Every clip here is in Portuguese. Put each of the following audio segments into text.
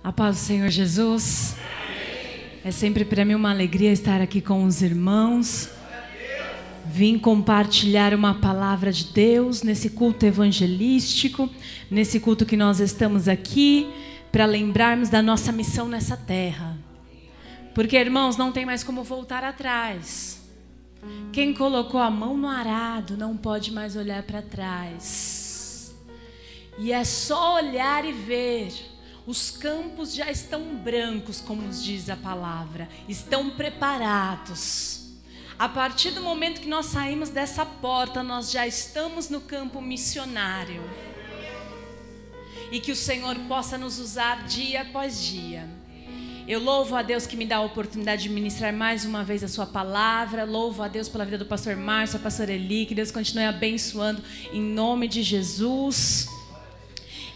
A paz do Senhor Jesus. É sempre para mim uma alegria estar aqui com os irmãos. Vim compartilhar uma palavra de Deus nesse culto evangelístico, nesse culto que nós estamos aqui, para lembrarmos da nossa missão nessa terra. Porque, irmãos, não tem mais como voltar atrás. Quem colocou a mão no arado não pode mais olhar para trás. E é só olhar e ver. Os campos já estão brancos, como nos diz a palavra. Estão preparados. A partir do momento que nós saímos dessa porta, nós já estamos no campo missionário. E que o Senhor possa nos usar dia após dia. Eu louvo a Deus que me dá a oportunidade de ministrar mais uma vez a sua palavra. Louvo a Deus pela vida do pastor Márcio, a pastora Eli. Que Deus continue abençoando em nome de Jesus.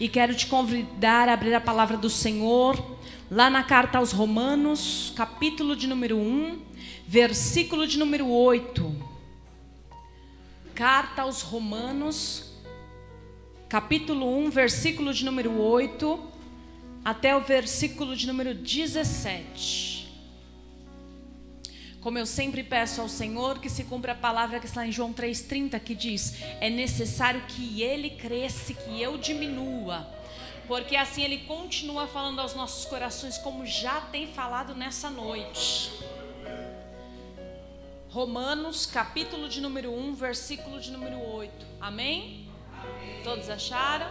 E quero te convidar a abrir a palavra do Senhor lá na carta aos Romanos, capítulo de número 1, versículo de número 8. Carta aos Romanos, capítulo 1, versículo de número 8, até o versículo de número 17. Como eu sempre peço ao Senhor, que se cumpra a palavra que está em João 3,30, que diz: é necessário que Ele cresça e que eu diminua. Porque assim Ele continua falando aos nossos corações, como já tem falado nessa noite. Romanos, capítulo de número 1, versículo de número 8. Amém? Amém. Todos acharam?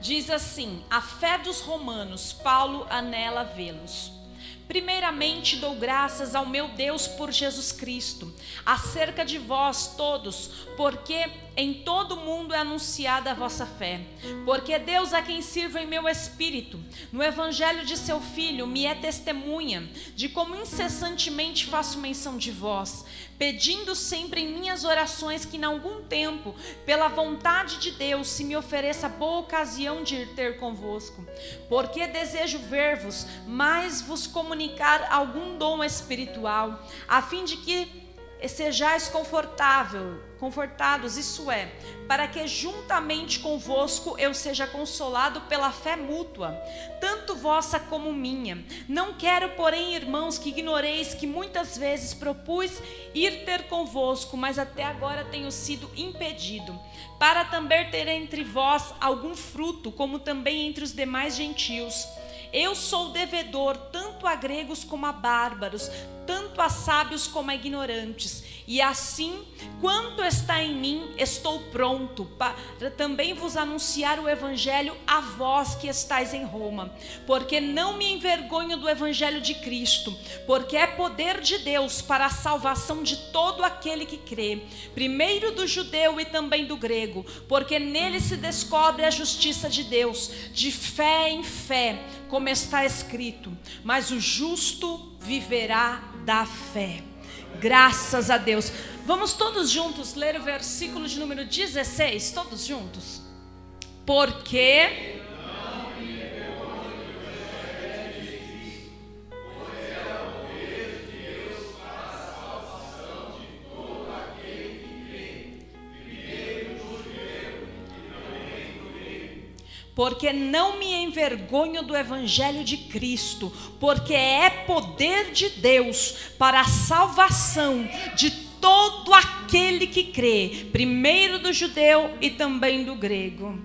Diz assim: a fé dos romanos, Paulo anela vê-los. Primeiramente dou graças ao meu Deus por Jesus Cristo, acerca de vós todos, porque em todo o mundo é anunciada a vossa fé. Porque Deus, a quem sirvo em meu espírito, no evangelho de seu Filho, me é testemunha de como incessantemente faço menção de vós, pedindo sempre em minhas orações que em algum tempo, pela vontade de Deus, se me ofereça boa ocasião de ir ter convosco. Porque desejo ver-vos, mas vos comunicar algum dom espiritual, a fim de que sejais confortados, isso é, para que juntamente convosco eu seja consolado pela fé mútua, tanto vossa como minha. Não quero, porém, irmãos, que ignoreis que muitas vezes propus ir ter convosco, mas até agora tenho sido impedido, para também ter entre vós algum fruto, como também entre os demais gentios. Eu sou devedor tanto a gregos como a bárbaros, tanto a sábios como a ignorantes. E assim, quanto está em mim, estou pronto para também vos anunciar o evangelho a vós que estáis em Roma. Porque não me envergonho do evangelho de Cristo, porque é poder de Deus para a salvação de todo aquele que crê, primeiro do judeu e também do grego, porque nele se descobre a justiça de Deus, de fé em fé, como está escrito: mas o justo viverá da fé. Graças a Deus. Vamos todos juntos ler o versículo de número 16, todos juntos. Porque Porque não me envergonho do evangelho de Cristo, porque é poder de Deus para a salvação de todo aquele que crê, primeiro do judeu e também do grego.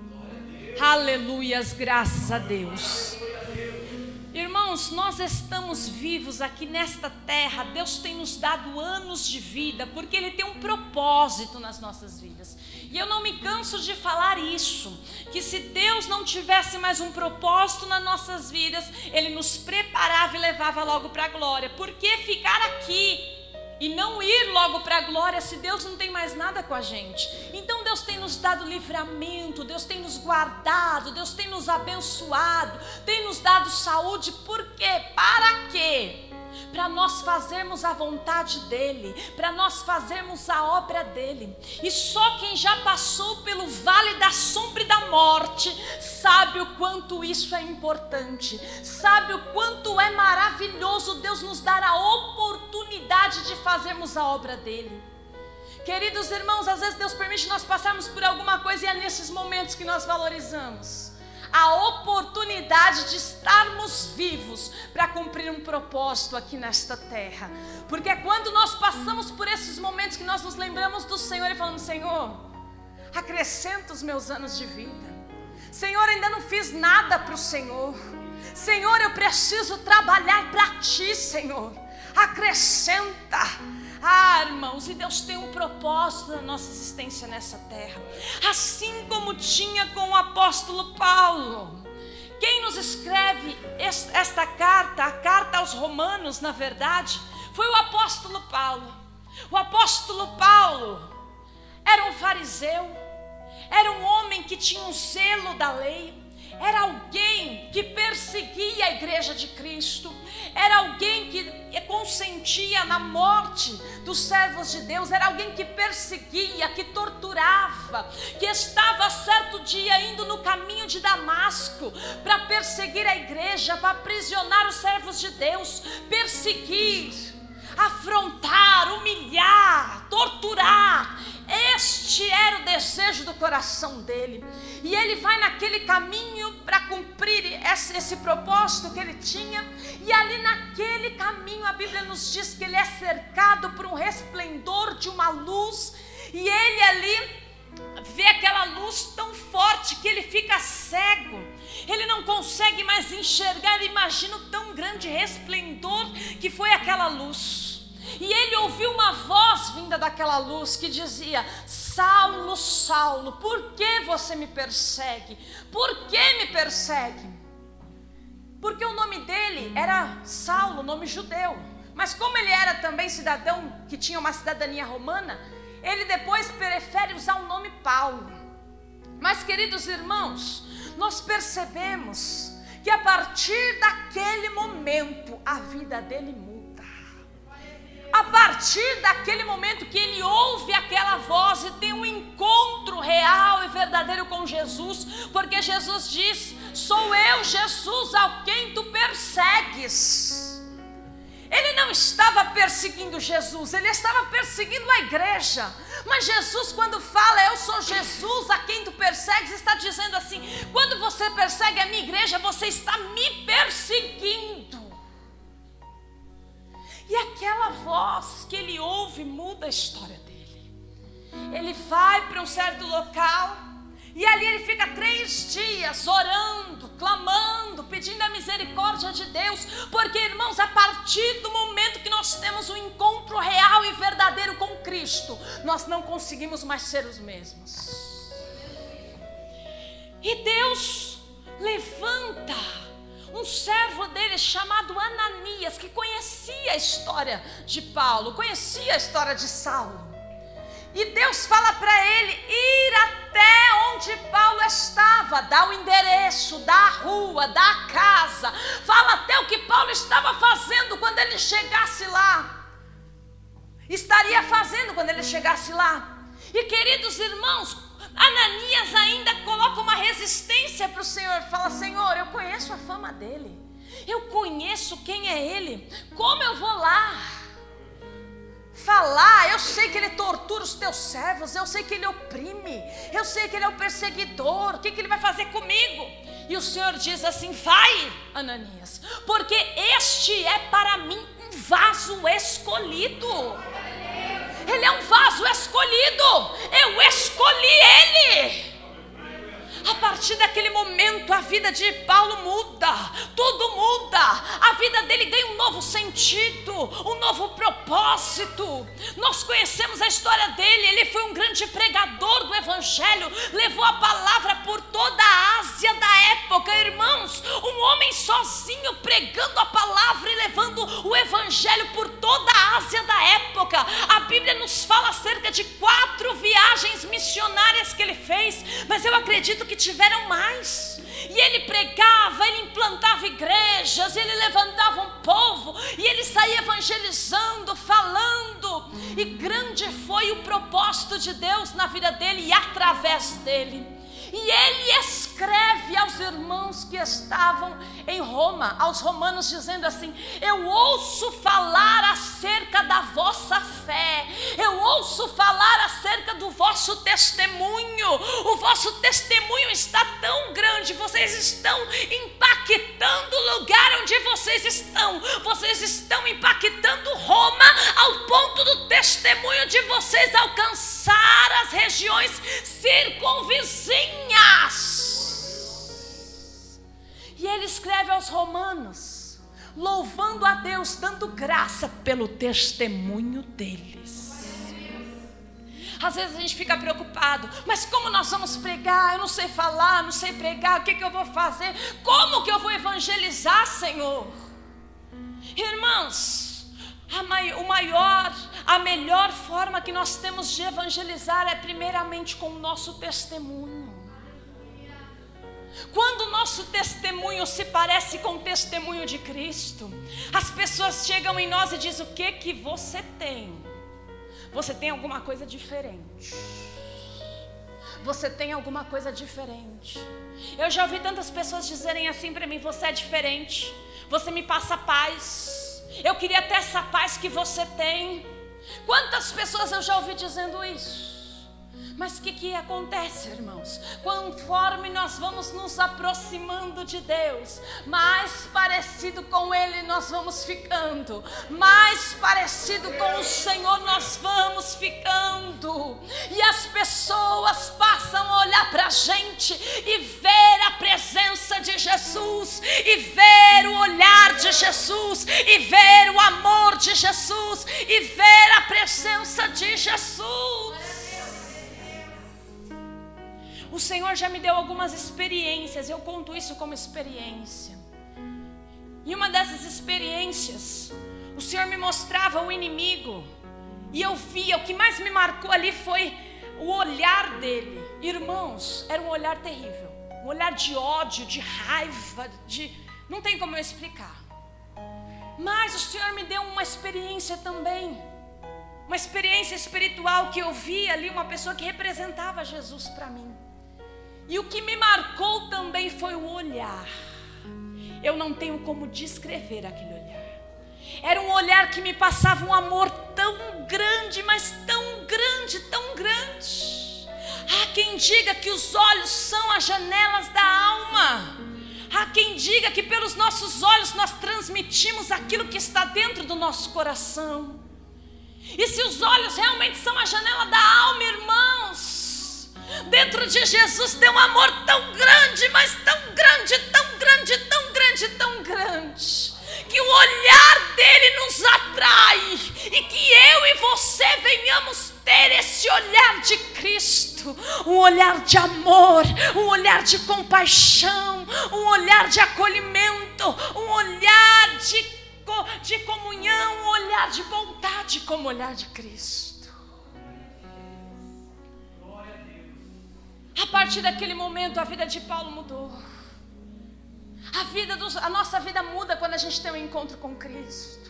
Aleluias, graças a Deus. Irmãos, nós estamos vivos aqui nesta terra. Deus tem nos dado anos de vida, porque Ele tem um propósito nas nossas vidas. E eu não me canso de falar isso, que se Deus não tivesse mais um propósito nas nossas vidas, Ele nos preparava e levava logo para a glória. Por que ficar aqui e não ir logo para a glória se Deus não tem mais nada com a gente? Então Deus tem nos dado livramento, Deus tem nos guardado, Deus tem nos abençoado, tem nos dado saúde. Por quê? Para quê? Para nós fazermos a vontade dEle, para nós fazermos a obra dEle. E só quem já passou pelo vale da sombra e da morte sabe o quanto isso é importante, sabe o quanto é maravilhoso Deus nos dar a oportunidade de fazermos a obra dEle. Queridos irmãos, às vezes Deus permite nós passarmos por alguma coisa e é nesses momentos que nós valorizamos. a oportunidade de estarmos vivos para cumprir um propósito aqui nesta terra. Porque é quando nós passamos por esses momentos que nós nos lembramos do Senhor e falamos: Senhor, acrescenta os meus anos de vida. Senhor, ainda não fiz nada para o Senhor. Senhor, eu preciso trabalhar para Ti, Senhor. Acrescenta. Irmãos, e Deus tem um propósito na nossa existência nessa terra, assim como tinha com o apóstolo Paulo. Quem nos escreve esta carta, a carta aos Romanos, na verdade, foi o apóstolo Paulo. O apóstolo Paulo era um fariseu, era um homem que tinha um selo da lei, era alguém que perseguia a igreja de Cristo, era alguém que consentia na morte dos servos de Deus, era alguém que perseguia, que torturava, que estava certo dia indo no caminho de Damasco para perseguir a igreja, para aprisionar os servos de Deus, perseguir, afrontar, humilhar, torturar. Este era o desejo do coração dele, e ele vai naquele caminho para cumprir esse propósito que ele tinha. E ali naquele caminho a Bíblia nos diz que ele é cercado por um resplendor de uma luz, e ele ali vê aquela luz tão forte que ele fica cego, ele não consegue mais enxergar. Imagina o tão grande resplendor que foi aquela luz. E ele ouviu uma voz vinda daquela luz que dizia: Saulo, Saulo, por que você me persegue? Por que me persegue? Porque o nome dele era Saulo, nome judeu, mas como ele era também cidadão que tinha uma cidadania romana, ele depois prefere usar o nome Paulo. Mas, queridos irmãos, nós percebemos que a partir daquele momento a vida dele muda. A partir daquele momento que ele ouve aquela voz e tem um encontro real e verdadeiro com Jesus, porque Jesus diz: sou eu, Jesus, a quem tu persegues. Ele não estava perseguindo Jesus, ele estava perseguindo a igreja. Mas Jesus, quando fala eu sou Jesus a quem tu persegues, está dizendo assim: quando você persegue a minha igreja, você está me perseguindo. E aquela voz que ele ouve muda a história dele. Ele vai para um certo local, e ali ele fica 3 dias orando, clamando, pedindo a misericórdia de Deus. Porque, irmãos, a partir do momento que nós temos um encontro real e verdadeiro com Cristo, nós não conseguimos mais ser os mesmos. E Deus levanta um servo dele chamado Ananias, que conhecia a história de Paulo, conhecia a história de Saulo. E Deus fala para ele ir até onde Paulo estava, dá o endereço, dá a rua, dá a casa, fala até o que Paulo estava fazendo quando ele chegasse lá, estaria fazendo quando ele chegasse lá. E, queridos irmãos, Ananias ainda coloca uma resistência para o Senhor, fala: Senhor, eu conheço a fama dele, eu conheço quem é ele, como eu vou lá falar? Eu sei que ele tortura os teus servos, eu sei que ele oprime, eu sei que ele é o perseguidor, o que ele vai fazer comigo? E o Senhor diz assim: vai, Ananias, porque este é para mim um vaso escolhido. Ele é um vaso escolhido, eu escolhi ele. A partir daquele momento a vida de Paulo muda, tudo muda. A vida dele ganha um novo sentido, um novo propósito. Nós conhecemos a história dele, ele foi um grande pregador do evangelho, levou a palavra por toda a Ásia da época. Irmãos, um homem sozinho pregando a palavra e levando o evangelho por toda a Ásia da época. A Bíblia nos fala acerca de 4 viagens missionárias que ele fez, mas eu acredito que tiveram mais. E ele pregava, ele implantava igrejas, ele levantava um povo, e ele saía evangelizando, falando, e grande foi o propósito de Deus na vida dele e através dele. E ele escreve escreve aos irmãos que estavam em Roma, aos romanos, dizendo assim: eu ouço falar acerca da vossa fé, eu ouço falar acerca do vosso testemunho. O vosso testemunho está tão grande, vocês estão impactando o lugar onde vocês estão impactando Roma, ao ponto do testemunho de vocês alcançar as regiões circunvizinhas. E ele escreve aos romanos, louvando a Deus, dando graça pelo testemunho deles. Às vezes a gente fica preocupado, mas como nós vamos pregar? Eu não sei falar, não sei pregar, o que eu vou fazer? Como que eu vou evangelizar, Senhor? Irmãos, a melhor forma que nós temos de evangelizar é primeiramente com o nosso testemunho. Quando o nosso testemunho se parece com o testemunho de Cristo, as pessoas chegam em nós e dizem: o que você tem? Você tem alguma coisa diferente. Você tem alguma coisa diferente. Eu já ouvi tantas pessoas dizerem assim para mim: você é diferente, você me passa paz, eu queria ter essa paz que você tem. Quantas pessoas eu já ouvi dizendo isso? Mas o que acontece, irmãos? Conforme nós vamos nos aproximando de Deus, mais parecido com Ele nós vamos ficando, mais parecido com o Senhor nós vamos ficando, e as pessoas passam a olhar para a gente e ver a presença de Jesus, e ver o olhar de Jesus, e ver o amor de Jesus, e ver a presença de Jesus. O Senhor já me deu algumas experiências, eu conto isso como experiência. E uma dessas experiências, o Senhor me mostrava o inimigo, e eu via, o que mais me marcou ali foi o olhar dele. Irmãos, era um olhar terrível, um olhar de ódio, de raiva, não tem como eu explicar. Mas o Senhor me deu uma experiência também, uma experiência espiritual, que eu vi ali uma pessoa que representava Jesus para mim. E o que me marcou também foi o olhar. Eu não tenho como descrever aquele olhar. Era um olhar que me passava um amor tão grande, mas tão grande, tão grande. Há quem diga que os olhos são as janelas da alma. Há quem diga que pelos nossos olhos nós transmitimos aquilo que está dentro do nosso coração. E se os olhos realmente são a janela da alma, irmãos, dentro de Jesus tem um amor tão grande, mas tão grande, tão grande, tão grande, tão grande, que o olhar dele nos atrai, e que eu e você venhamos ter esse olhar de Cristo, um olhar de amor, um olhar de compaixão, um olhar de acolhimento, um olhar de comunhão, um olhar de bondade como o olhar de Cristo. A partir daquele momento a vida de Paulo mudou. A nossa vida muda quando a gente tem um encontro com Cristo.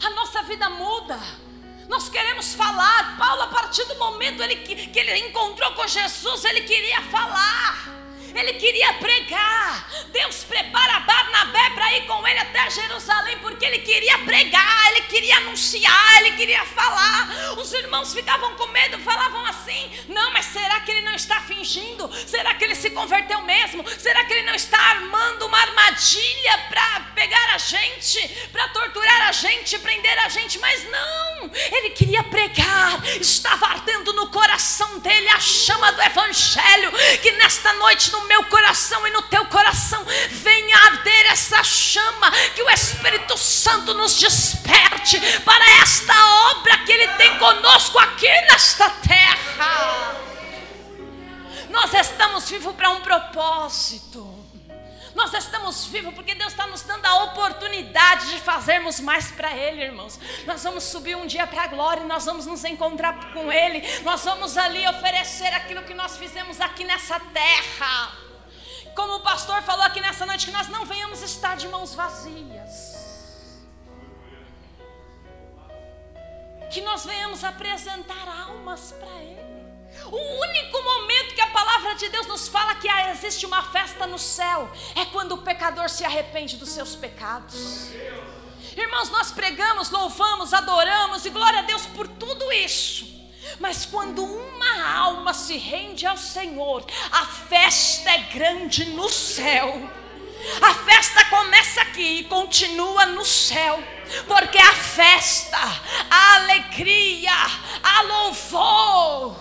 A nossa vida muda. Nós queremos falar. Paulo, a partir do momento que ele encontrou com Jesus, ele queria falar, ele queria pregar. Deus prepara Barnabé para ir com ele até Jerusalém, porque ele queria pregar, ele queria anunciar, ele queria falar. Os irmãos ficavam com medo, falavam assim: não, mas será que ele não está fingindo? Será que ele se converteu mesmo? Será que ele não está armando uma armadilha para pegar a gente, para torturar a gente, prender a gente? Mas não, ele queria pregar. Estava ardendo no coração dele a chama do Evangelho. Que nesta noite no meu coração e no teu coração venha arder essa chama, que o Espírito Santo nos desperte para esta obra que Ele tem conosco aqui nesta terra. Nós estamos vivos para um propósito. Nós estamos vivos porque Deus está nos dando a oportunidade de fazermos mais para Ele, irmãos. Nós vamos subir um dia para a glória, nós vamos nos encontrar com Ele. Nós vamos ali oferecer aquilo que nós fizemos aqui nessa terra. Como o pastor falou aqui nessa noite, que nós não venhamos estar de mãos vazias. Que nós venhamos apresentar almas para Ele. O único momento que a palavra de Deus nos fala que existe uma festa no céu é quando o pecador se arrepende dos seus pecados. Irmãos, nós pregamos, louvamos, adoramos e glória a Deus por tudo isso. Mas quando uma alma se rende ao Senhor, a festa é grande no céu. A festa começa aqui e continua no céu, porque a festa, a alegria, a louvor.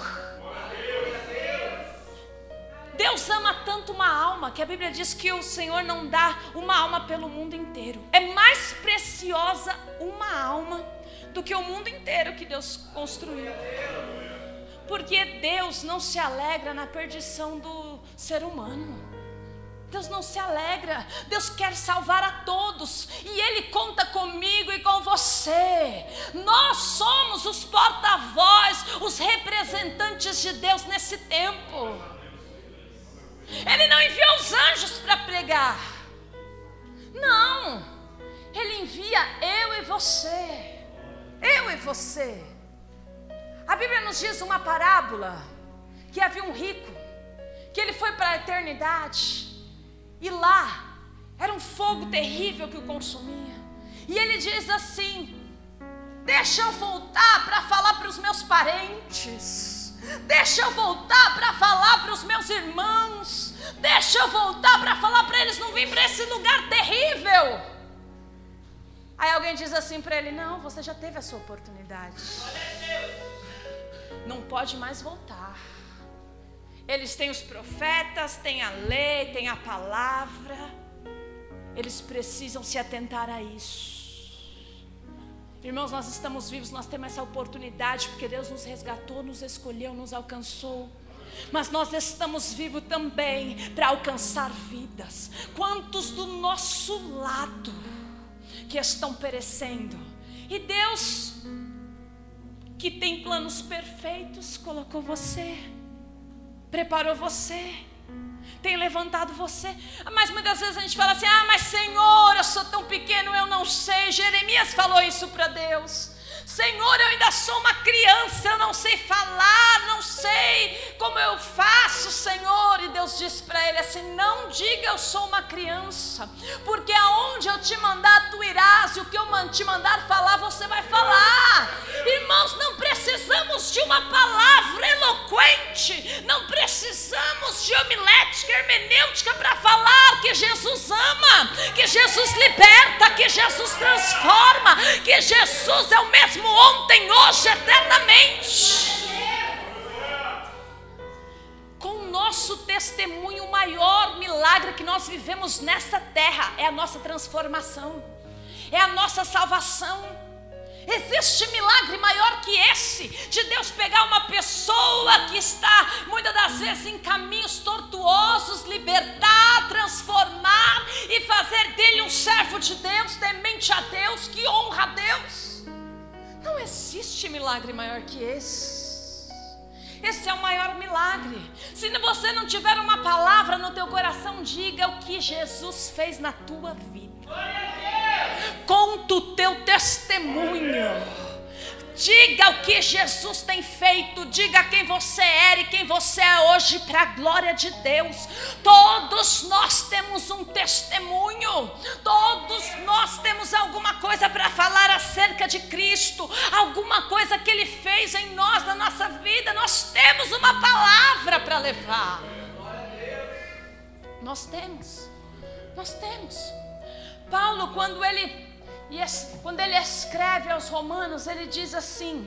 Deus ama tanto uma alma que a Bíblia diz que o Senhor não dá uma alma pelo mundo inteiro. É mais preciosa uma alma do que o mundo inteiro que Deus construiu. Porque Deus não se alegra na perdição do ser humano. Deus não se alegra. Deus quer salvar a todos. E Ele conta comigo e com você. Nós somos os porta-voz, os representantes de Deus nesse tempo. Ele não enviou os anjos para pregar. Não. Ele envia eu e você. Eu e você. A Bíblia nos diz uma parábola que havia um rico, que ele foi para a eternidade. E lá era um fogo terrível que o consumia. E ele diz assim: deixa eu voltar para falar para os meus parentes, deixa eu voltar para falar para os meus irmãos, deixa eu voltar para falar para eles não virem para esse lugar terrível. Aí alguém diz assim para ele: não, você já teve a sua oportunidade, não pode mais voltar. Eles têm os profetas, têm a lei, têm a palavra. Eles precisam se atentar a isso. Irmãos, nós estamos vivos, nós temos essa oportunidade porque Deus nos resgatou, nos escolheu, nos alcançou. Mas nós estamos vivos também para alcançar vidas. Quantos do nosso lado que estão perecendo? E Deus, que tem planos perfeitos, colocou você, preparou você, tem levantado você. Mas muitas vezes a gente fala assim: ah, mas Senhor, eu sou tão pequeno, eu não sei. Jeremias falou isso para Deus: Senhor, eu ainda sou uma criança, eu não sei falar, não sei como eu faço, Senhor. E Deus disse para ele assim: não diga eu sou uma criança, porque aonde eu te mandar tu irás, e o que eu te mandar falar você vai falar. Irmãos, não precisamos de uma palavra eloquente, não precisamos de homilética, hermenêutica para falar que Jesus ama, que Jesus liberta, que Jesus transforma, que Jesus é o mesmo ontem, hoje, eternamente. Com o nosso testemunho, o maior milagre que nós vivemos nessa terra é a nossa transformação, é a nossa salvação. Existe milagre maior que esse, de Deus pegar uma pessoa que está muitas das vezes em caminhos tortuosos, libertar, transformar e fazer dele um servo de Deus, temente a Deus, que honra a Deus. Não existe milagre maior que esse. Esse é o maior milagre. Se você não tiver uma palavra no teu coração, diga o que Jesus fez na tua vida. Conta o teu testemunho. Diga o que Jesus tem feito. Diga quem você era e quem você é hoje, para a glória de Deus. Todos nós temos um testemunho. Todos nós temos alguma coisa para falar acerca de Cristo, alguma coisa que Ele fez em nós, na nossa vida. Nós temos uma palavra para levar. Nós temos. Paulo, quando ele escreve aos Romanos, ele diz assim: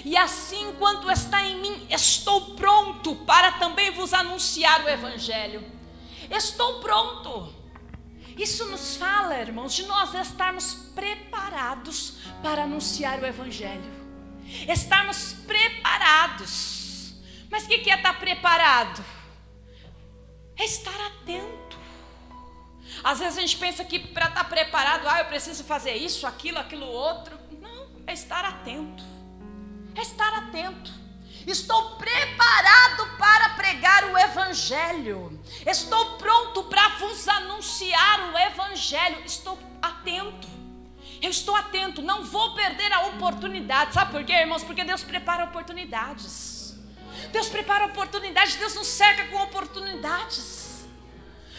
e assim quanto está em mim, estou pronto para também vos anunciar o Evangelho. Estou pronto. Isso nos fala, irmãos, de nós estarmos preparados para anunciar o Evangelho. Estarmos preparados. Mas o que é estar preparado? É estar atento. Às vezes a gente pensa que para estar preparado, eu preciso fazer isso, aquilo outro. Não, é estar atento. É estar atento. Estou preparado para pregar o Evangelho. Estou pronto para vos anunciar o Evangelho. Estou atento. Eu estou atento, não vou perder a oportunidade. Sabe por quê, irmãos? Porque Deus prepara oportunidades. Deus prepara oportunidades, Deus nos cerca com oportunidades.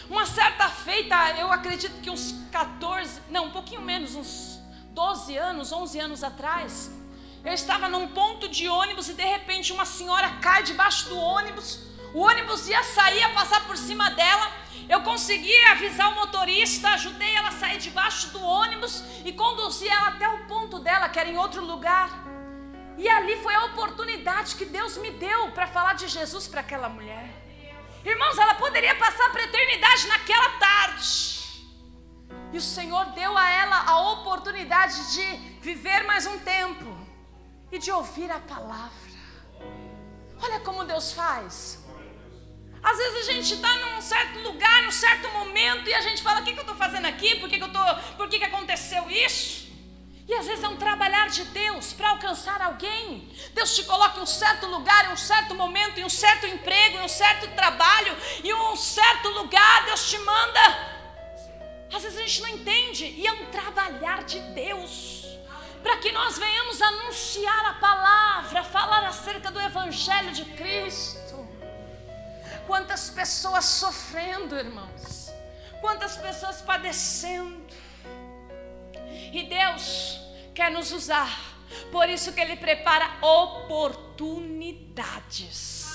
Uma certa feita, eu acredito que uns 14, não, um pouquinho menos, uns 12 anos, 11 anos atrás, eu estava num ponto de ônibus e de repente uma senhora cai debaixo do ônibus. O ônibus ia sair, ia passar por cima dela. Eu consegui avisar o motorista, ajudei ela a sair debaixo do ônibus e conduzi ela até o ponto dela, que era em outro lugar. E ali foi a oportunidade que Deus me deu para falar de Jesus para aquela mulher. Irmãos, ela poderia passar para a eternidade naquela tarde. E o Senhor deu a ela a oportunidade de viver mais um tempo e de ouvir a palavra. Olha como Deus faz. Às vezes a gente está num certo lugar, num certo momento, e a gente fala: o que eu estou fazendo aqui? Por que aconteceu isso? E às vezes é um trabalhar de Deus para alcançar alguém. Deus te coloca em um certo lugar, em um certo momento, em um certo emprego, em um certo trabalho, em um certo lugar, Deus te manda. Às vezes a gente não entende, e é um trabalhar de Deus, para que nós venhamos anunciar a palavra, falar acerca do Evangelho de Cristo. Quantas pessoas sofrendo, irmãos, quantas pessoas padecendo, e Deus quer nos usar, por isso que Ele prepara oportunidades.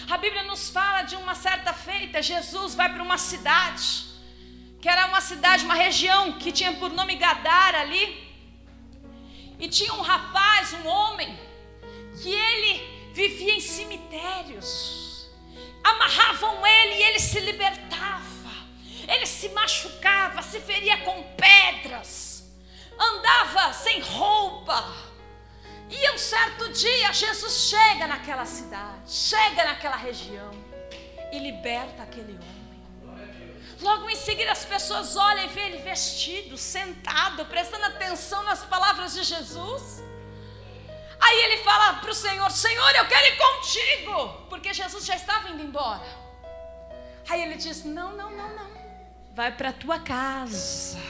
A Bíblia nos fala de uma certa feita, Jesus vai para uma cidade, que era uma cidade, uma região que tinha por nome Gadara ali, e tinha um rapaz, um homem, que ele vivia em cemitérios, amarravam ele e ele se libertava, ele se machucava, se feria com pedras, andava sem roupa. E um certo dia Jesus chega naquela cidade, chega naquela região e liberta aquele homem. Logo em seguida as pessoas olham e veem ele vestido, sentado, prestando atenção nas palavras de Jesus. Aí ele fala para o Senhor: Senhor, eu quero ir contigo, porque Jesus já estava indo embora. Aí ele diz: não, vai para a tua casa,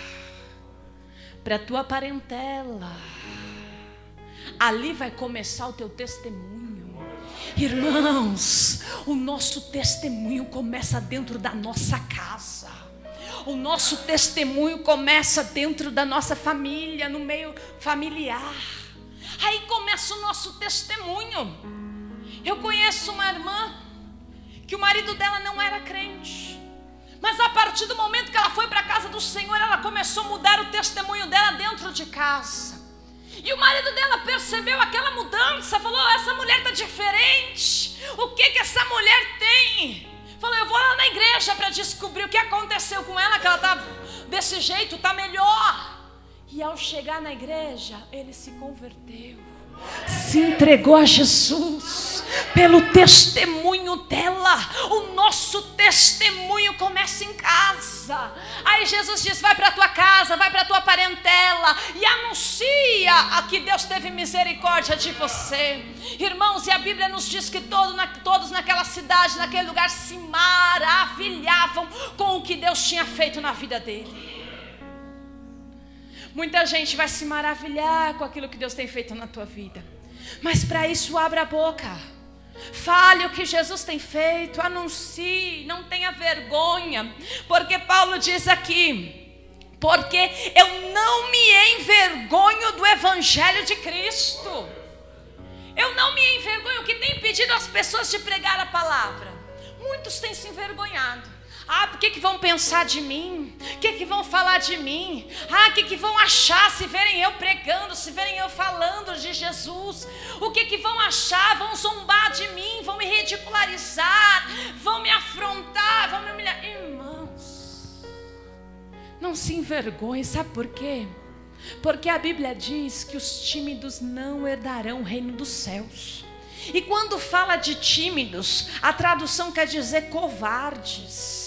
para a tua parentela, ali vai começar o teu testemunho. Irmãos, o nosso testemunho começa dentro da nossa casa, o nosso testemunho começa dentro da nossa família, no meio familiar. Aí começa o nosso testemunho. Eu conheço uma irmã que o marido dela não era crente, mas a partir do momento que ela foi para a casa do Senhor, ela começou a mudar o testemunho dela dentro de casa. E o marido dela percebeu aquela mudança, falou: essa mulher está diferente, o que essa mulher tem? Falou: eu vou lá na igreja para descobrir o que aconteceu com ela, que ela está desse jeito, está melhor. E ao chegar na igreja, ele se converteu, se entregou a Jesus pelo testemunho dela. O nosso testemunho começa em casa. Aí Jesus diz: vai para a tua casa, vai para a tua parentela e anuncia que Deus teve misericórdia de você. Irmãos, e a Bíblia nos diz que todos naquela cidade, naquele lugar, se maravilhavam com o que Deus tinha feito na vida dele. Muita gente vai se maravilhar com aquilo que Deus tem feito na tua vida, mas para isso abra a boca, fale o que Jesus tem feito, anuncie, não tenha vergonha, porque Paulo diz aqui: porque eu não me envergonho do Evangelho de Cristo. Eu não me envergonho. O que tem impedido as pessoas de pregar a palavra? Muitos têm se envergonhado. Por que vão pensar de mim? O que vão falar de mim? O que vão achar se verem eu pregando, se verem eu falando de Jesus? O que vão achar? Vão zombar de mim, vão me ridicularizar, vão me afrontar, vão me humilhar. Irmãos, não se envergonhe, sabe por quê? Porque a Bíblia diz que os tímidos não herdarão o reino dos céus. E quando fala de tímidos, a tradução quer dizer covardes.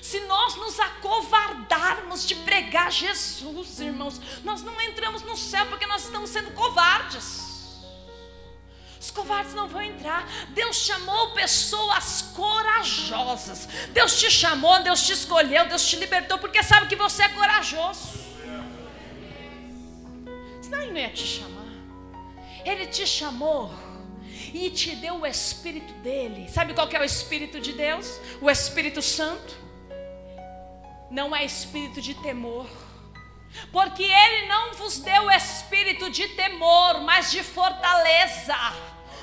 Se nós nos acovardarmos de pregar Jesus, irmãos, nós não entramos no céu, porque nós estamos sendo covardes. Os covardes não vão entrar. Deus chamou pessoas corajosas. Deus te chamou, Deus te escolheu, Deus te libertou, porque sabe que você é corajoso. Senão Ele não ia te chamar. Ele te chamou e te deu o Espírito dele. Sabe qual que é o Espírito de Deus? O Espírito Santo. Não é espírito de temor, porque ele não vos deu espírito de temor, mas de fortaleza,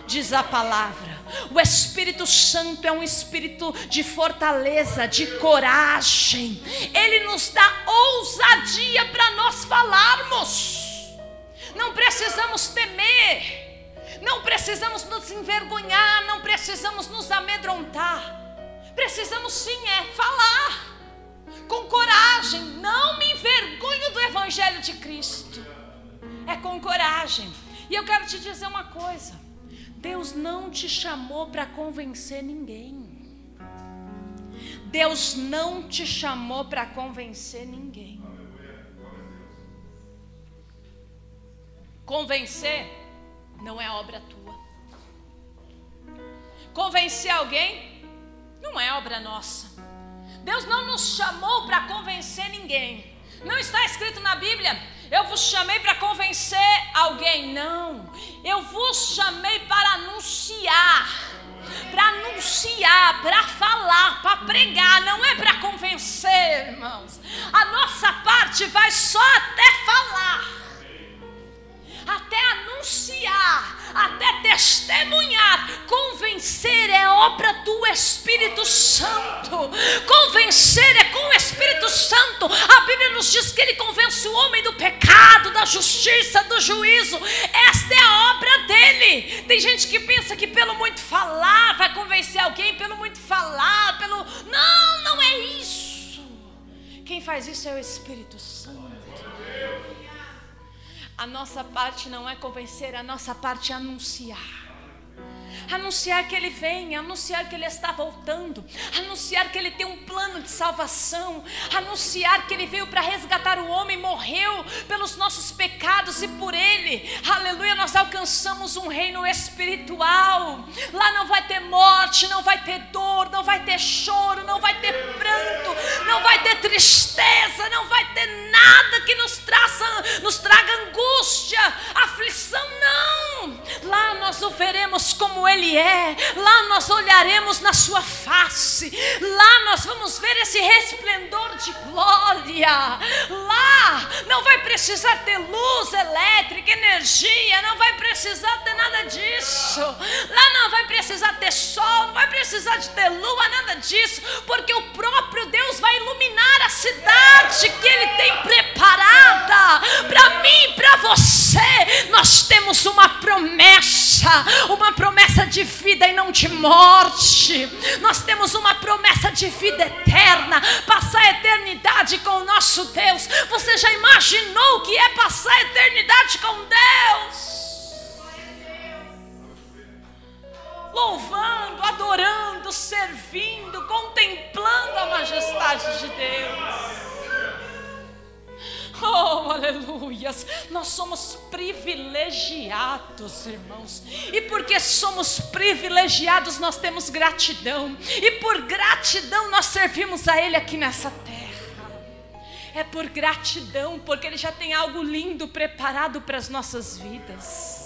diz a palavra. O Espírito Santo é um espírito de fortaleza, de coragem. Ele nos dá ousadia para nós falarmos. Não precisamos temer, não precisamos nos envergonhar, não precisamos nos amedrontar. Precisamos sim falar com coragem. Não me envergonho do Evangelho de Cristo. É com coragem. E eu quero te dizer uma coisa: Deus não te chamou para convencer ninguém. Deus não te chamou para convencer ninguém. Convencer não é obra tua. Convencer alguém não é obra nossa. Deus não nos chamou para convencer ninguém. Não está escrito na Bíblia: eu vos chamei para convencer alguém. Não, eu vos chamei para anunciar, para falar, para pregar. Não é para convencer, irmãos. A nossa parte vai só até falar, até anunciar, até testemunhar. Convencer é obra do Espírito Santo. Convencer é com o Espírito Santo. A Bíblia nos diz que ele convence o homem do pecado, da justiça, do juízo. Esta é a obra dele. Tem gente que pensa que pelo muito falar vai convencer alguém, pelo muito falar, não é isso. Quem faz isso é o Espírito Santo. A nossa parte não é convencer, a nossa parte é anunciar. Anunciar que ele vem, anunciar que ele está voltando, anunciar que ele tem um plano de salvação, anunciar que ele veio para resgatar o homem, morreu pelos nossos pecados, e por ele, aleluia, nós alcançamos um reino espiritual. Lá não vai ter morte, não vai ter dor, não vai ter choro, não vai ter pranto, não vai ter tristeza, não vai ter nada que nos traga angústia, aflição, não. Lá nós o veremos como ele é, lá nós olharemos na sua face, lá nós vamos ver esse resplendor de glória. Lá não vai precisar ter luz elétrica, energia, não vai precisar ter nada disso. Lá não vai precisar ter sol, não vai precisar de ter lua, nada disso, porque o próprio Deus vai iluminar a cidade que ele tem preparada para mim e para você. Nós temos uma promessa de vida e não de morte. Nós temos uma promessa de vida eterna, passar a eternidade com o nosso Deus. Você já imaginou o que é passar a eternidade com Deus? Louvando, adorando, servindo, contemplando a majestade de Deus. Oh, aleluias. Nós somos privilegiados, irmãos. E porque somos privilegiados, nós temos gratidão. E por gratidão nós servimos a Ele aqui nessa terra. É por gratidão, porque Ele já tem algo lindo preparado para as nossas vidas.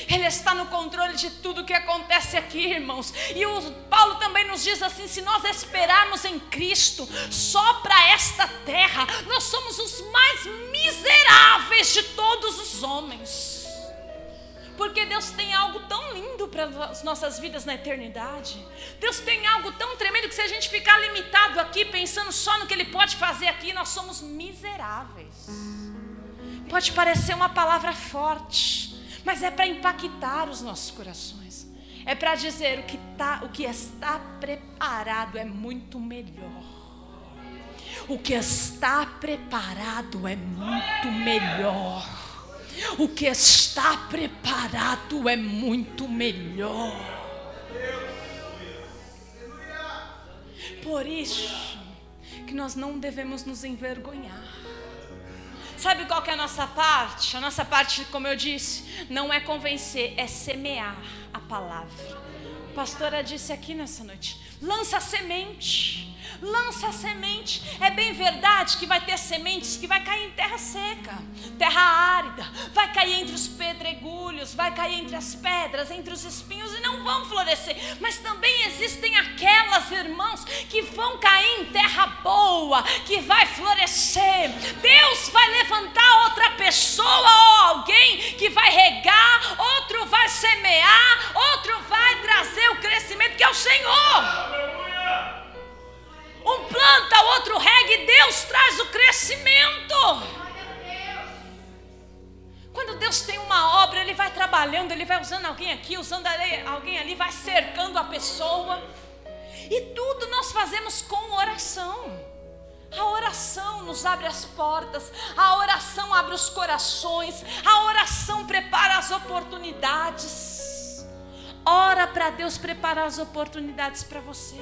Ele está no controle de tudo que acontece aqui, irmãos. E o Paulo também nos diz assim: se nós esperarmos em Cristo só para esta terra, nós somos os mais miseráveis de todos os homens. Porque Deus tem algo tão lindo para as nossas vidas na eternidade. Deus tem algo tão tremendo que se a gente ficar limitado aqui, pensando só no que Ele pode fazer aqui, nós somos miseráveis. Pode parecer uma palavra forte, mas é para impactar os nossos corações. É para dizer o que está preparado é muito melhor. O que está preparado é muito melhor. O que está preparado é muito melhor. Por isso que nós não devemos nos envergonhar. Sabe qual que é a nossa parte? A nossa parte, como eu disse, não é convencer, é semear a palavra. A pastora disse aqui nessa noite: lança a semente. Lança a semente. É bem verdade que vai ter sementes que vai cair em terra seca, terra árida, vai cair entre os pedregulhos, vai cair entre as pedras, entre os espinhos, e não vão florescer. Mas também existem aquelas, irmãos, que vão cair em terra boa, que vai florescer. Deus vai levantar outra pessoa ou alguém que vai regar, outro vai semear, outro vai trazer o crescimento, que é o Senhor. Um planta, o outro rega, e Deus traz o crescimento. Quando Deus tem uma obra, Ele vai trabalhando, Ele vai usando alguém aqui, usando alguém ali, vai cercando a pessoa. E tudo nós fazemos com oração. A oração nos abre as portas, a oração abre os corações, a oração prepara as oportunidades. Ora para Deus preparar as oportunidades para você.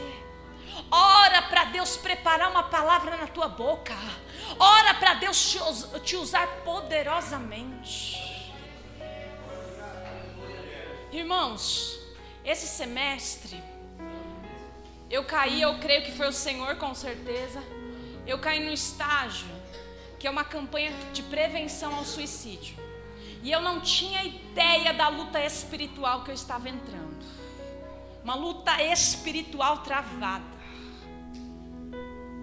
Ora para Deus preparar uma palavra na tua boca. Ora para Deus te usar poderosamente. Irmãos, esse semestre eu caí, eu creio que foi o Senhor, com certeza. Eu caí no estágio que é uma campanha de prevenção ao suicídio. E eu não tinha ideia da luta espiritual que eu estava entrando. Uma luta espiritual travada.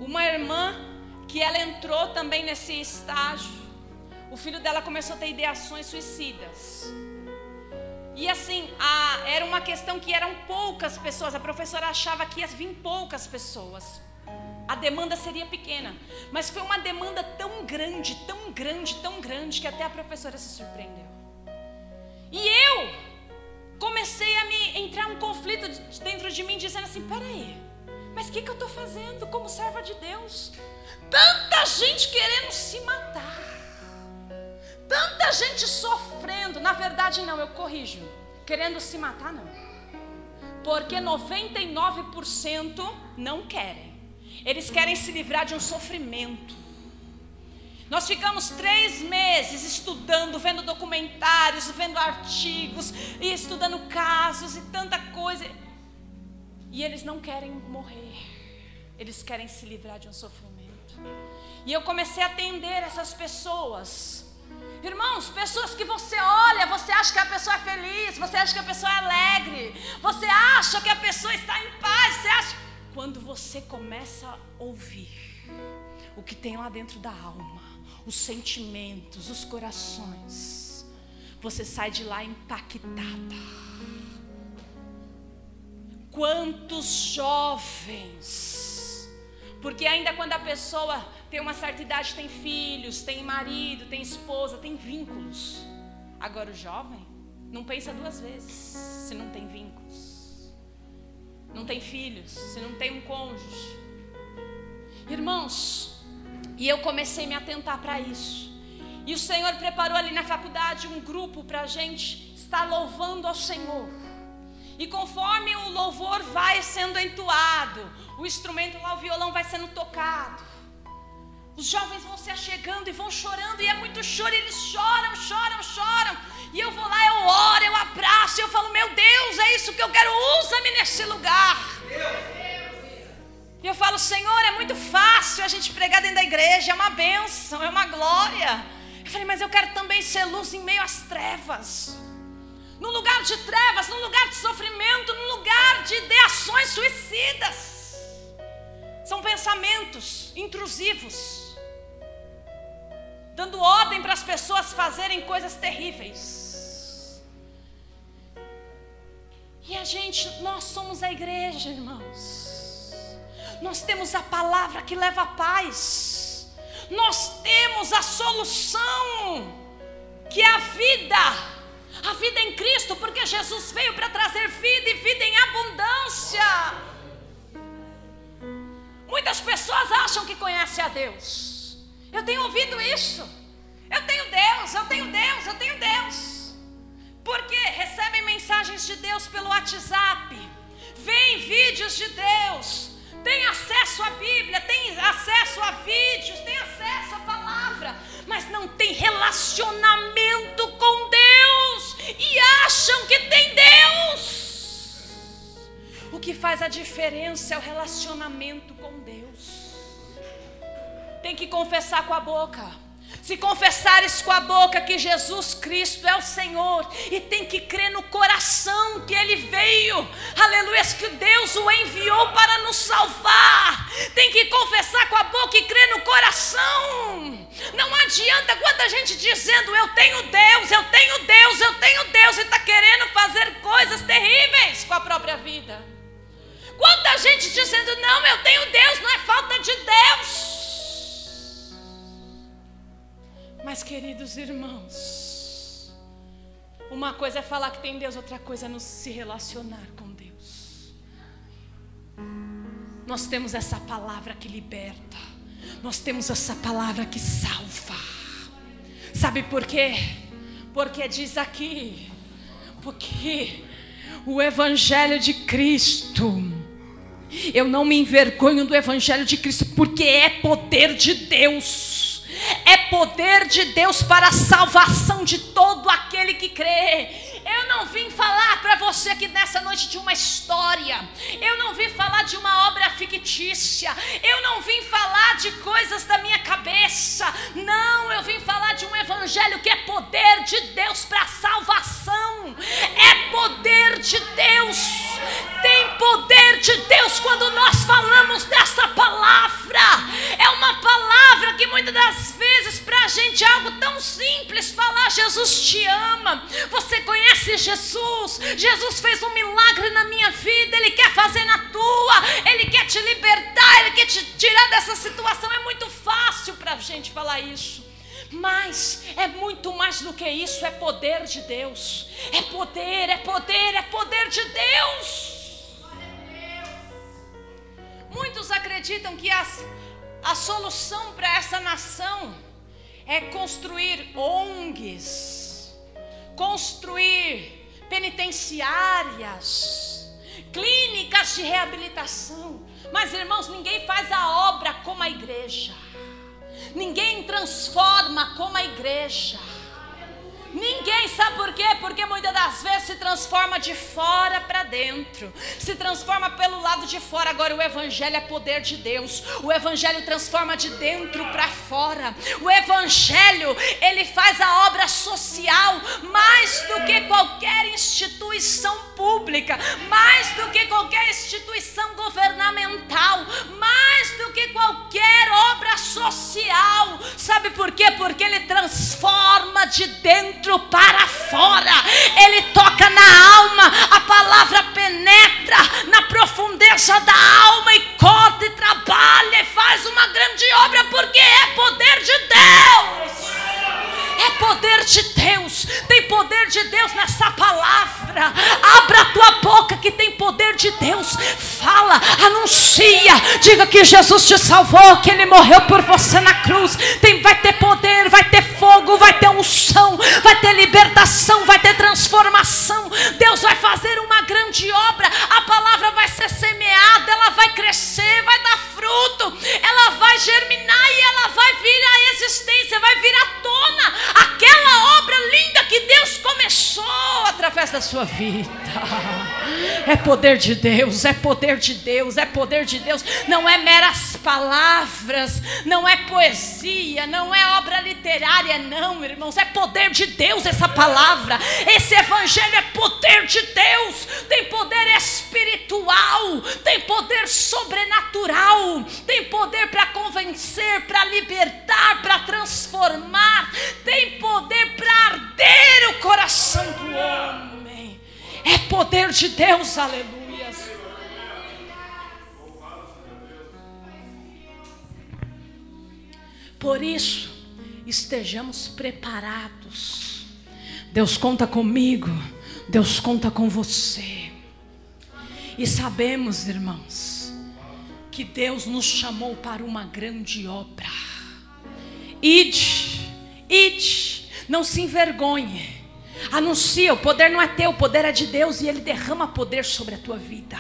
Uma irmã que ela entrou também nesse estágio, o filho dela começou a ter ideações suicidas. E assim, era uma questão que eram poucas pessoas. A professora achava que ia vir poucas pessoas. A demanda seria pequena. Mas foi uma demanda tão grande, tão grande, tão grande, que até a professora se surpreendeu. E eu comecei a me entrar um conflito dentro de mim, dizendo assim: peraí, mas o que eu estou fazendo como serva de Deus? Tanta gente querendo se matar, tanta gente sofrendo. Na verdade não, eu corrijo, querendo se matar não, porque 99% não querem. Eles querem se livrar de um sofrimento. Nós ficamos 3 meses estudando, vendo documentários, vendo artigos, e estudando casos e tanta coisa. E eles não querem morrer, eles querem se livrar de um sofrimento. E eu comecei a atender essas pessoas. Irmãos, pessoas que você olha, você acha que a pessoa é feliz, você acha que a pessoa é alegre, você acha que a pessoa está em paz, você acha... Quando você começa a ouvir o que tem lá dentro da alma, os sentimentos, os corações, você sai de lá impactada. Quantos jovens, porque ainda quando a pessoa tem uma certa idade, tem filhos, tem marido, tem esposa, tem vínculos. Agora o jovem não pensa 2 vezes se não tem vínculos, não tem filhos, se não tem um cônjuge. Irmãos, e eu comecei a me atentar para isso. E o Senhor preparou ali na faculdade um grupo para a gente estar louvando ao Senhor. E conforme o louvor vai sendo entoado, o instrumento lá, o violão, vai sendo tocado, os jovens vão se achegando e vão chorando, e é muito choro, e eles choram, choram, choram. E eu vou lá, eu oro, eu abraço, e eu falo: meu Deus, é isso que eu quero, usa-me nesse lugar. E eu falo: Senhor, é muito fácil a gente pregar dentro da igreja, é uma bênção, é uma glória. Eu falei: mas eu quero também ser luz em meio às trevas. No lugar de trevas, no lugar de sofrimento, no lugar de ideações suicidas. São pensamentos intrusivos, dando ordem para as pessoas fazerem coisas terríveis. E nós somos a igreja, irmãos. Nós temos a palavra que leva a paz. Nós temos a solução, que é a vida em Cristo, porque Jesus veio para trazer vida, e vida em abundância. Muitas pessoas acham que conhecem a Deus. Eu tenho ouvido isso. Eu tenho Deus, eu tenho Deus, eu tenho Deus. Porque recebem mensagens de Deus pelo WhatsApp, veem vídeos de Deus, têm acesso à Bíblia, têm acesso a vídeos, têm acesso à palavra, mas não têm relacionamento com Deus, e acham que tem Deus. O que faz a diferença é o relacionamento com Deus. Tem que confessar com a boca. Se confessares com a boca que Jesus Cristo é o Senhor, e tem que crer no coração que Ele veio, aleluia, que Deus o enviou para nos salvar. Tem que confessar com a boca e crer no coração. Não adianta quanta gente dizendo eu tenho Deus, eu tenho Deus, eu tenho Deus, e está querendo fazer coisas terríveis com a própria vida. Quanta gente dizendo não, eu tenho Deus, não é falta de Deus. Mas, queridos irmãos, uma coisa é falar que tem Deus, outra coisa é se relacionar com Deus. Nós temos essa palavra que liberta, nós temos essa palavra que salva. Sabe por quê? Porque diz aqui, porque o Evangelho de Cristo, eu não me envergonho do Evangelho de Cristo, porque é poder de Deus. É poder de Deus para a salvação de todo aquele que crê. Eu não vim falar para você aqui nessa noite de uma história. Eu não vim falar de uma obra fictícia. Eu não vim falar de coisas da minha cabeça. Não, eu vim falar de um evangelho que é poder de Deus para a salvação. É poder de Deus. Tem poder de Deus quando nós falamos dessa palavra. É uma palavra que muitas das vezes para a gente é algo tão simples falar: Jesus te ama. Você conhece Jesus? Jesus fez um milagre na minha vida, Ele quer fazer na tua, Ele quer te libertar, Ele quer te tirar dessa situação. É muito fácil para a gente falar isso, mas é muito mais do que isso. É poder de Deus. É poder, é poder, é poder de Deus. Muitos acreditam que a solução para essa nação é construir ONGs, construir penitenciárias, clínicas de reabilitação. Mas, irmãos, ninguém faz a obra como a igreja. Ninguém transforma como a igreja. Ninguém, sabe por quê? Porque muitas das vezes se transforma de fora para dentro, se transforma pelo lado de fora. Agora o evangelho é poder de Deus. O evangelho transforma de dentro para fora. O evangelho, ele faz a obra social mais do que qualquer instituição pública, mais do que qualquer instituição governamental, mais do que qualquer obra social. Sabe por quê? Porque ele transforma de dentro para fora. Ele toca na alma, a palavra penetra na profundeza da alma e corta e trabalha e faz uma grande obra, porque é poder de Deus. É poder de Deus. Tem poder de Deus nessa palavra. Abra a tua boca que tem poder de Deus. Fala, anuncia, diga que Jesus te salvou, que Ele morreu por você na cruz. Vai ter poder, vai ter fogo, vai ter unção, vai ter libertação, vai ter transformação. Deus vai fazer uma grande obra. A palavra vai ser semeada, ela vai crescer, vai dar fruto, ela vai germinar e ela vai vir à existência, vai vir à tona aquela obra linda que Deus começou através da sua vida. É poder de Deus, é poder de Deus, é poder de Deus. Não é meras palavras, não é poesia, não é obra literária, não, irmãos. É poder de Deus essa palavra. Esse evangelho é poder de Deus. Tem poder espiritual, tem poder sobrenatural, tem poder para convencer, para libertar, para transformar, tem poder para arder o coração do homem. É poder de Deus, aleluia. Por isso, estejamos preparados. Deus conta comigo, Deus conta com você. E sabemos, irmãos, que Deus nos chamou para uma grande obra. Ide, não se envergonhe. Anuncia, o poder não é teu, o poder é de Deus, e Ele derrama poder sobre a tua vida.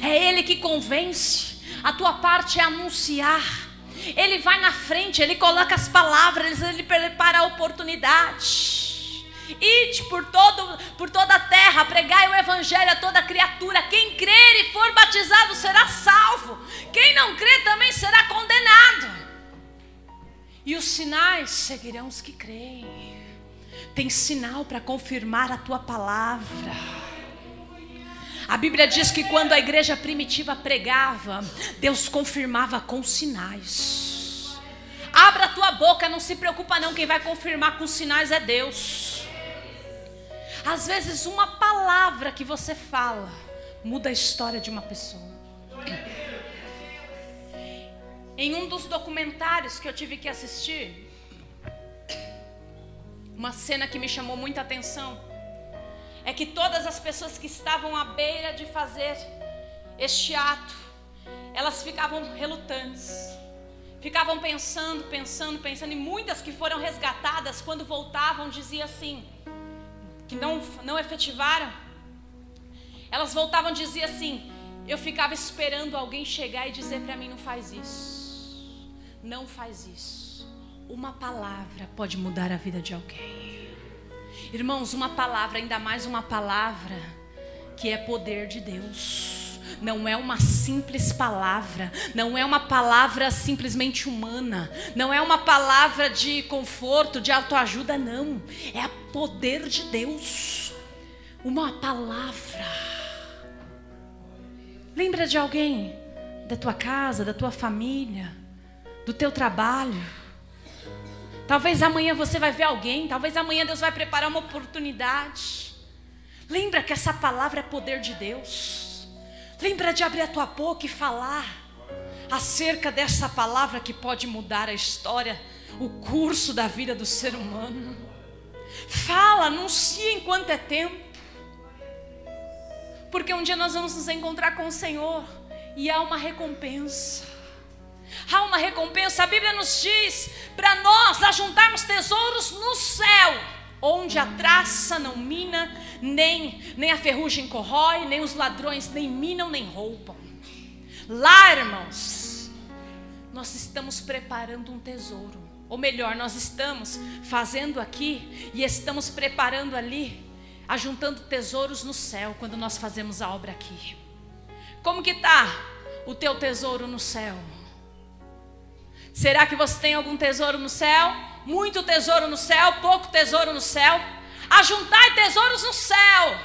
É Ele que convence. A tua parte é anunciar. Ele vai na frente, Ele coloca as palavras, Ele prepara a oportunidade. Ide por toda a terra, pregai o evangelho a toda criatura. Quem crer e for batizado será salvo. Quem não crer também será condenado. E os sinais seguirão os que creem. Tem sinal para confirmar a tua palavra. A Bíblia diz que quando a igreja primitiva pregava, Deus confirmava com sinais. Abra a tua boca, não se preocupa não, quem vai confirmar com sinais é Deus. Às vezes uma palavra que você fala muda a história de uma pessoa. Em um dos documentários que eu tive que assistir, uma cena que me chamou muita atenção é que todas as pessoas que estavam à beira de fazer este ato, elas ficavam relutantes, ficavam pensando, e muitas que foram resgatadas, quando voltavam, diziam assim, que não efetivaram, elas voltavam e diziam assim: eu ficava esperando alguém chegar e dizer para mim, não faz isso, não faz isso. Uma palavra pode mudar a vida de alguém. Irmãos, uma palavra, ainda mais uma palavra que é poder de Deus. Não é uma simples palavra, não é uma palavra simplesmente humana, não é uma palavra de conforto, de autoajuda, não. É o poder de Deus. Uma palavra. Lembra de alguém, da tua casa, da tua família, do teu trabalho. Talvez amanhã você vai ver alguém, talvez amanhã Deus vai preparar uma oportunidade. Lembra que essa palavra é poder de Deus. Lembra de abrir a tua boca e falar acerca dessa palavra que pode mudar a história, o curso da vida do ser humano. Fala, anuncia enquanto é tempo. Porque um dia nós vamos nos encontrar com o Senhor e há uma recompensa. Há uma recompensa. A Bíblia nos diz para nós ajuntarmos tesouros no céu, onde a traça não mina, nem a ferrugem corrói, nem os ladrões nem minam nem roubam. Lá, irmãos, nós estamos preparando um tesouro. Ou melhor, nós estamos fazendo aqui e estamos preparando ali, ajuntando tesouros no céu, quando nós fazemos a obra aqui. Como que está o teu tesouro no céu? Será que você tem algum tesouro no céu? Muito tesouro no céu? Pouco tesouro no céu? Ajuntai tesouros no céu,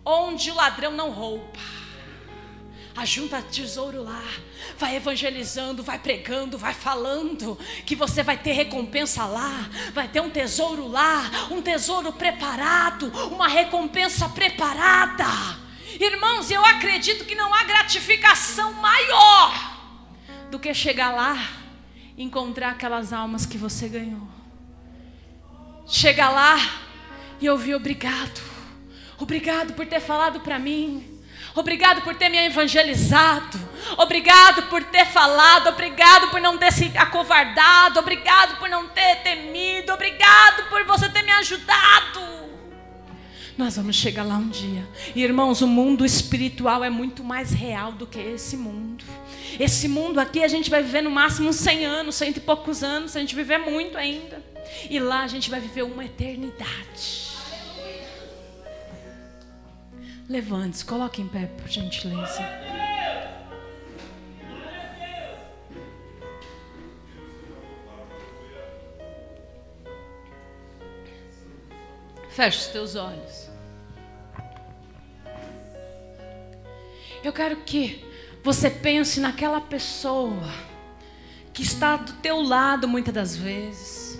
onde o ladrão não rouba. Ajunta tesouro lá. Vai evangelizando, vai pregando, vai falando, que você vai ter recompensa lá. Vai ter um tesouro lá, um tesouro preparado, uma recompensa preparada. Irmãos, eu acredito que não há gratificação maior do que chegar lá, encontrar aquelas almas que você ganhou. Chegar lá e ouvir obrigado. Obrigado por ter falado para mim. Obrigado por ter me evangelizado. Obrigado por ter falado. Obrigado por não ter se acovardado. Obrigado por não ter temido. Obrigado por você ter me ajudado. Nós vamos chegar lá um dia. Irmãos, o mundo espiritual é muito mais real do que esse mundo. Esse mundo aqui a gente vai viver no máximo uns 100 anos, 100 e poucos anos. A gente viver muito ainda. E lá a gente vai viver uma eternidade. Levante-se, coloque em pé, por gentileza. Feche os teus olhos. Eu quero que você pense naquela pessoa que está do teu lado muitas das vezes,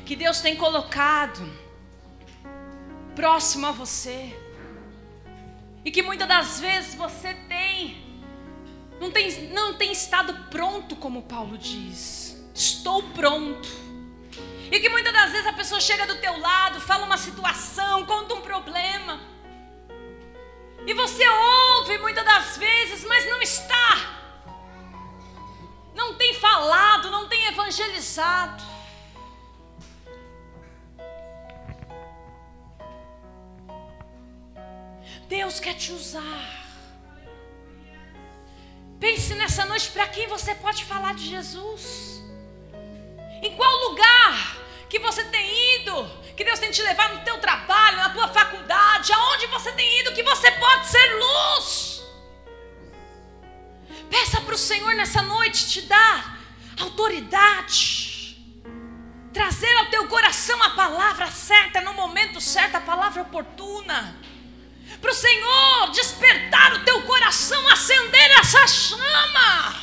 que Deus tem colocado próximo a você, e que muitas das vezes você não tem estado pronto, como Paulo diz. Estou pronto. E que muitas das vezes a pessoa chega do teu lado, fala uma situação, conta um problema, e você ouve muitas das vezes, mas não tem falado, não tem evangelizado. Deus quer te usar. Pense nessa noite para quem você pode falar de Jesus. Em qual lugar que você tem ido, que Deus tem te levado no teu trabalho, na tua faculdade, aonde você tem ido, que você pode ser luz. Peça para o Senhor nessa noite te dar autoridade, trazer ao teu coração a palavra certa, no momento certo, a palavra oportuna, para o Senhor despertar o teu coração, acender essa chama.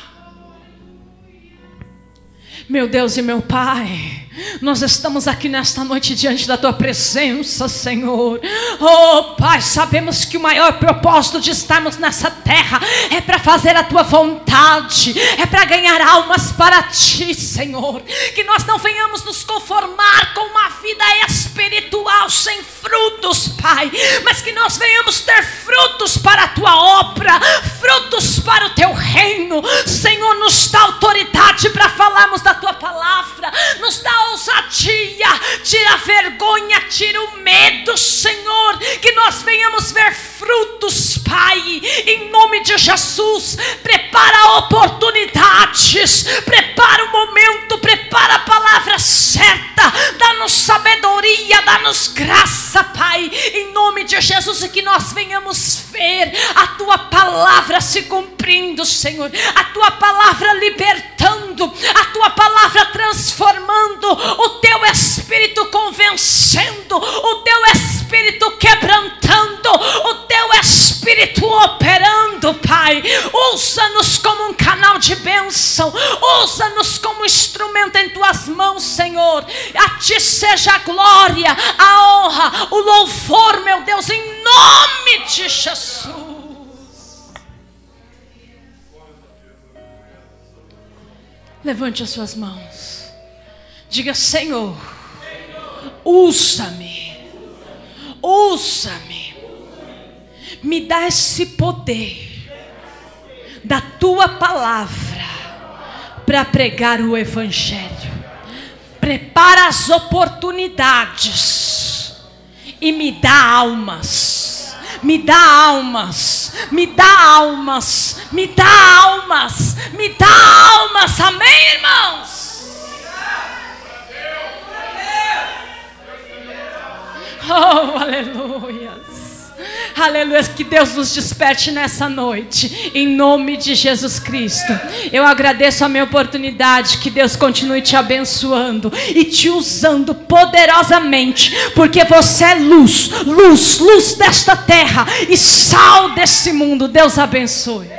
Meu Deus e meu Pai, nós estamos aqui nesta noite diante da Tua presença, Senhor. Oh Pai, sabemos que o maior propósito de estarmos nessa terra é para fazer a Tua vontade, é para ganhar almas para Ti, Senhor. Que nós não venhamos nos conformar com uma vida espiritual sem frutos, Pai, mas que nós venhamos ter frutos para a Tua obra, frutos para o Teu reino. Senhor, nos dá autoridade para falarmos da Tua palavra, nos dá ousadia, tira a vergonha, tira o medo, Senhor, que nós venhamos ver frutos, Pai, em nome de Jesus. Prepara oportunidades, prepara o momento, prepara a palavra certa, dá-nos sabedoria, dá-nos graça, Pai, em nome de Jesus, e que nós venhamos ver a Tua palavra se cumprindo, Senhor, a Tua palavra libertando, a Tua palavra transformando, o Teu Espírito convencendo, o Teu Espírito quebrantando, o Teu Espírito operando, Pai. Usa-nos como um canal de bênção, usa-nos como instrumento em Tuas mãos, Senhor. A Ti seja a glória, a honra, o louvor, meu Deus, em nome de Jesus. Levante as suas mãos, diga: Senhor, usa-me, usa-me, me dá esse poder da Tua palavra para pregar o Evangelho. Prepara as oportunidades e me dá almas, me dá almas, me dá almas, me dá almas, me dá almas. Amém, irmãos? Oh, aleluias, aleluia. Que Deus nos desperte nessa noite, em nome de Jesus Cristo. Eu agradeço a minha oportunidade. Que Deus continue te abençoando e te usando poderosamente, porque você é luz, luz, luz desta terra e sal desse mundo. Deus abençoe.